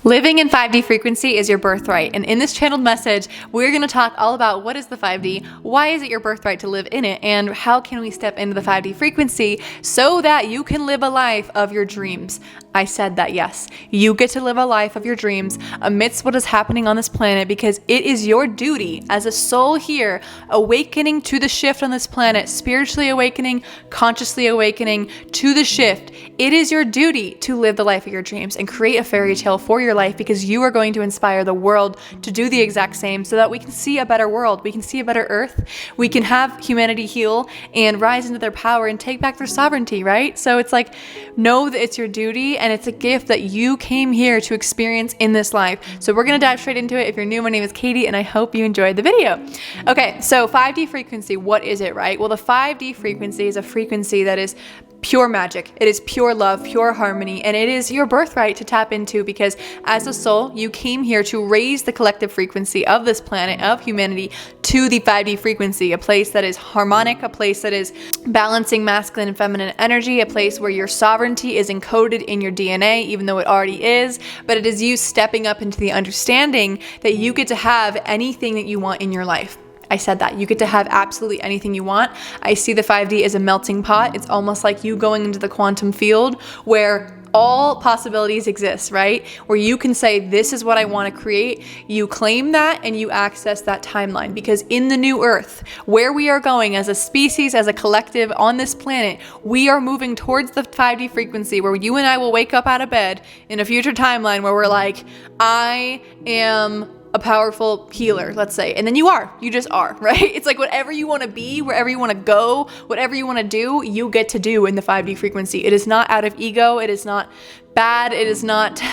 Living in 5D frequency is your birthright, and in this channeled message, we're going to talk all about what is the 5D, why is it your birthright to live in it, and how can we step into the 5D frequency so that you can live a life of your dreams. I said that, yes. You get to live a life of your dreams amidst what is happening on this planet because it is your duty as a soul here, awakening to the shift on this planet, spiritually awakening, consciously awakening to the shift. It is your duty to live the life of your dreams and create a fairy tale for your life because you are going to inspire the world to do the exact same so that we can see a better world, we can see a better earth, we can have humanity heal and rise into their power and take back their sovereignty, right? So it's like, know that it's your duty and it's a gift that you came here to experience in this life. So we're going to dive straight into it. If you're new, my name is Katie and I hope you enjoyed the video. Okay, so 5D frequency, what is it, right? Well, the 5D frequency is a frequency that is pure magic. It is pure love, pure harmony, and it is your birthright to tap into because as a soul, you came here to raise the collective frequency of this planet, of humanity, to the 5D frequency, a place that is harmonic, a place that is balancing masculine and feminine energy, a place where your sovereignty is encoded in your DNA, even though it already is, but it is you stepping up into the understanding that you get to have anything that you want in your life. I said that. You get to have absolutely anything you want. I see the 5D as a melting pot. It's almost like you going into the quantum field where all possibilities exist, right? Where you can say, this is what I want to create. You claim that and you access that timeline because in the new earth, where we are going as a species, as a collective on this planet, we are moving towards the 5D frequency where you and I will wake up out of bed in a future timeline where we're like, I am a powerful healer, let's say. And then you just are, right? It's like whatever you want to be, wherever you want to go, whatever you want to do, you get to do in the 5D frequency. It is not out of ego. It is not bad. It is not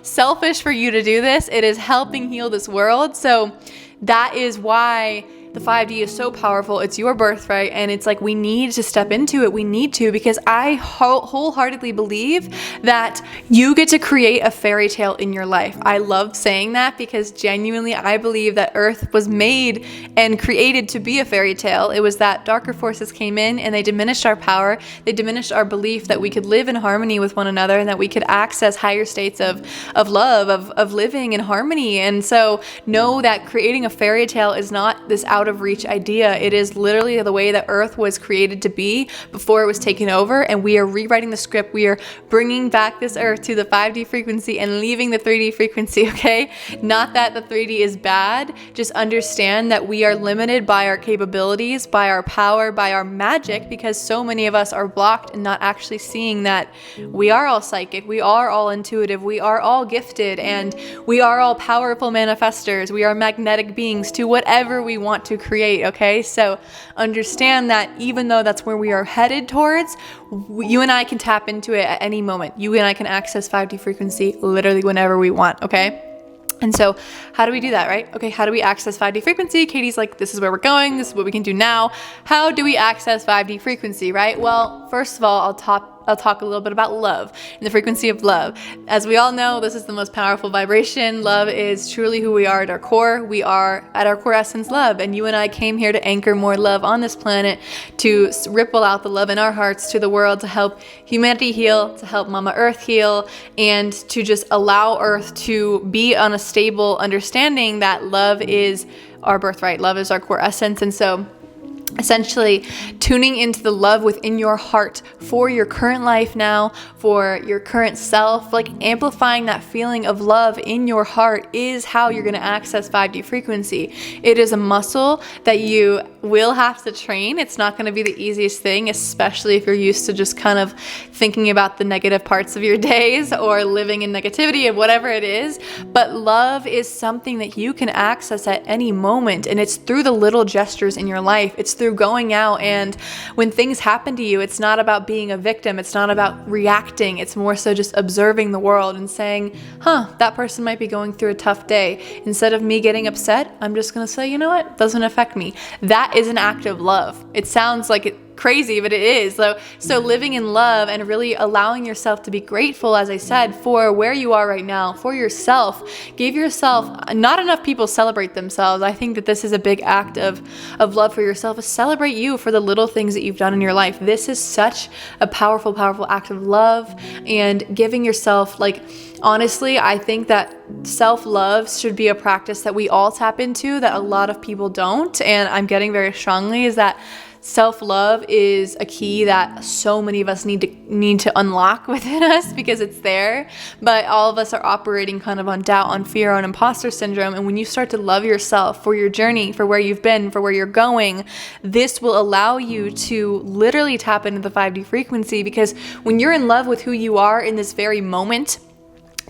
selfish for you to do this. It is helping heal this world. So that is why the 5D is so powerful. It's your birthright, and it's like we need to step into it. We need to because I wholeheartedly believe that you get to create a fairy tale in your life. I love saying that because genuinely I believe that Earth was made and created to be a fairy tale. It was that darker forces came in and they diminished our power. They diminished our belief that we could live in harmony with one another and that we could access higher states of love, of living in harmony. And so know that creating a fairy tale is not this out of reach idea. It is literally the way that Earth was created to be before it was taken over, and we are rewriting the script. We are bringing back this Earth to the 5D frequency and leaving the 3D frequency, okay? Not that the 3D is bad, just understand that we are limited by our capabilities, by our power, by our magic, because so many of us are blocked and not actually seeing that we are all psychic, we are all intuitive, we are all gifted, and we are all powerful manifestors. We are magnetic beings to whatever we want to create, okay? So understand that even though that's where we are headed towards, you and I can tap into it at any moment. You and I can access 5D frequency literally whenever we want, okay? And so how do we do that, right? Okay, how do we access 5D frequency? Katie's like, this is where we're going. This is what we can do now. How do we access 5D frequency, right? Well, first of all, I'll talk a little bit about love and the frequency of love. As we all know, this is the most powerful vibration. Love is truly who we are at our core. We are at our core essence love. And you and I came here to anchor more love on this planet, to ripple out the love in our hearts to the world, to help humanity heal, to help Mama Earth heal, and to just allow Earth to be on a stable understanding that love is our birthright. Love is our core essence. And so essentially tuning into the love within your heart for your current life now, for your current self, like amplifying that feeling of love in your heart is how you're going to access 5D frequency. It is a muscle that you will have to train. It's not going to be the easiest thing, especially if you're used to just kind of thinking about the negative parts of your days or living in negativity of whatever it is. But love is something that you can access at any moment, and it's through the little gestures in your life. It's through going out, and when things happen to you, it's not about being a victim. It's not about reacting. It's more so just observing the world and saying, that person might be going through a tough day. Instead of me getting upset, I'm just going to say, you know what? Doesn't affect me. That is an act of love. It sounds like crazy, but it is. So living in love and really allowing yourself to be grateful, as I said, for where you are right now, for yourself. Give yourself, not enough people celebrate themselves. I think that this is a big act of love for yourself, is celebrate you for the little things that you've done in your life. This is such a powerful, powerful act of love, and giving yourself, like, honestly, I think that self-love should be a practice that we all tap into that a lot of people don't. And I'm getting very strongly is that self-love is a key that so many of us need to unlock within us, because it's there, but all of us are operating kind of on doubt, on fear, on imposter syndrome. And when you start to love yourself for your journey, for where you've been, for where you're going, this will allow you to literally tap into the 5D frequency, because when you're in love with who you are in this very moment,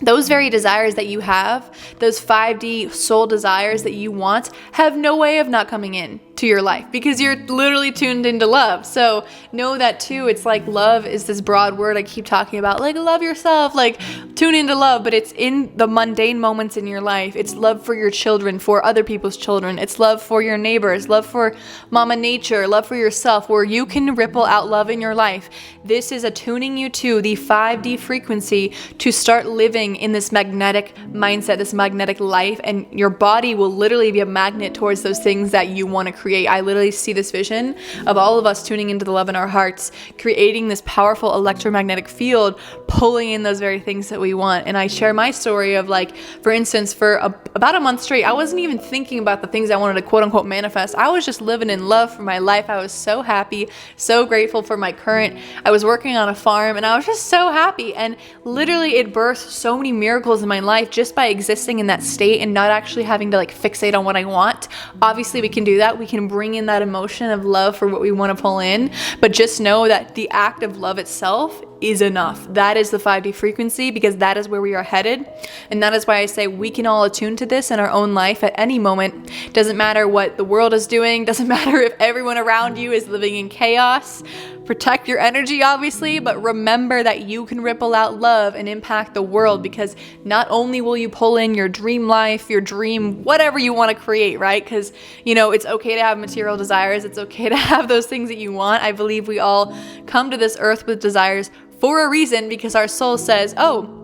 those very desires that you have, those 5D soul desires that you want, have no way of not coming in to your life, because you're literally tuned into love. So know that too. It's like love is this broad word I keep talking about, like love yourself, like tune into love, but it's in the mundane moments in your life. It's love for your children, for other people's children. It's love for your neighbors, love for Mama Nature, love for yourself, where you can ripple out love in your life. This is attuning you to the 5D frequency to start living in this magnetic mindset, this magnetic life, and your body will literally be a magnet towards those things that you want to create. I literally see this vision of all of us tuning into the love in our hearts, creating this powerful electromagnetic field, pulling in those very things that we want. And I share my story of, like, for instance, for about a month straight, I wasn't even thinking about the things I wanted to quote unquote manifest. I was just living in love for my life. I was so happy, so grateful for my current. I was working on a farm and I was just so happy. And literally it birthed so many miracles in my life just by existing in that state and not actually having to, like, fixate on what I want. Obviously we can do that. We can bring in that emotion of love for what we want to pull in, but just know that the act of love itself is enough. That is the 5D frequency, because that is where we are headed. And that is why I say we can all attune to this in our own life at any moment. Doesn't matter what the world is doing. Doesn't matter if everyone around you is living in chaos. Protect your energy, obviously, but remember that you can ripple out love and impact the world, because not only will you pull in your dream life, your dream, whatever you want to create, right? Because, you know, it's okay to have material desires. It's okay to have those things that you want. I believe we all come to this earth with desires for a reason, because our soul says, oh,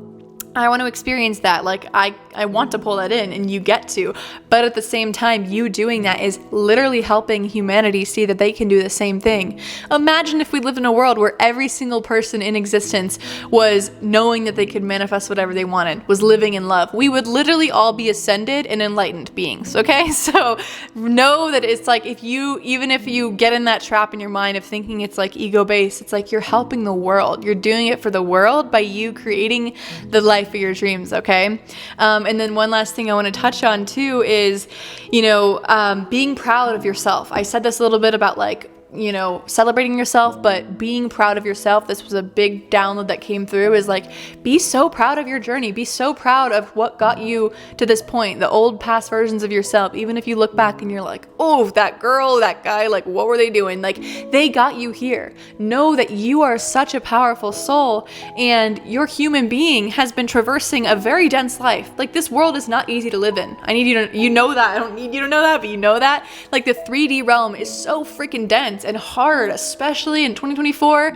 I want to experience that. Like, I want to pull that in, and you get to. But at the same time, you doing that is literally helping humanity see that they can do the same thing. Imagine if we lived in a world where every single person in existence was knowing that they could manifest whatever they wanted, was living in love. We would literally all be ascended and enlightened beings, okay? So know that it's like, even if you get in that trap in your mind of thinking it's like ego-based, it's like you're helping the world. You're doing it for the world by you creating the life of your dreams, okay? And then one last thing I want to touch on too is, being proud of yourself. I said this a little bit about, like, celebrating yourself, but being proud of yourself. This was a big download that came through, is like, be so proud of your journey. Be so proud of what got you to this point, the old past versions of yourself. Even if you look back and you're like, oh, that girl, that guy, like, what were they doing? Like, they got you here. Know that you are such a powerful soul, and your human being has been traversing a very dense life. Like, this world is not easy to live in. I need you to, know that. I don't need you to know that, but you know that. Like, the 3D realm is so freaking dense and hard, especially in 2024.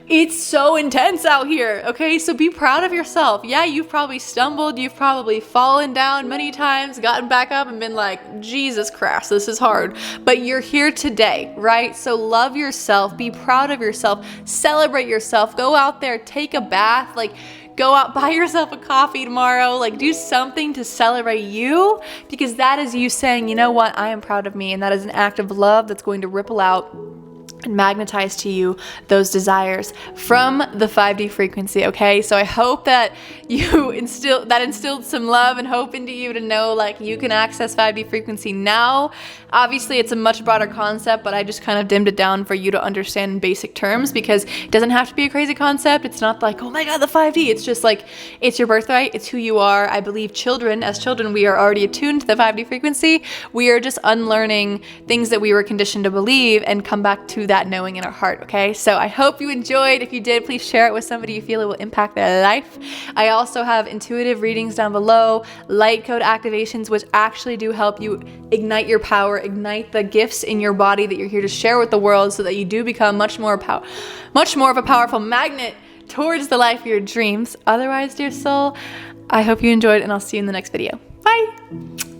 It's so intense out here, okay? So be proud of yourself. Yeah, you've probably stumbled, you've probably fallen down many times, gotten back up and been like, Jesus Christ, this is hard. But you're here today, right? So love yourself, be proud of yourself, celebrate yourself, go out there, take a bath, like, go out, buy yourself a coffee tomorrow, like, do something to celebrate you, because that is you saying, you know what, I am proud of me. And that is an act of love that's going to ripple out and magnetize to you those desires from the 5D frequency, okay? So I hope that instilled some love and hope into you to know, like, you can access 5D frequency now. Obviously, it's a much broader concept, but I just kind of dimmed it down for you to understand in basic terms, because it doesn't have to be a crazy concept. It's not like, oh my God, the 5D. It's just like, it's your birthright. It's who you are. I believe as children, we are already attuned to the 5D frequency. We are just unlearning things that we were conditioned to believe and come back to that knowing in our heart, okay? So I hope you enjoyed. If you did, please share it with somebody you feel it will impact their life. I also have intuitive readings down below, light code activations, which actually do help you ignite your power, ignite the gifts in your body that you're here to share with the world, so that you do become much more of a powerful magnet towards the life of your dreams. Otherwise, dear soul, I hope you enjoyed, and I'll see you in the next video. Bye!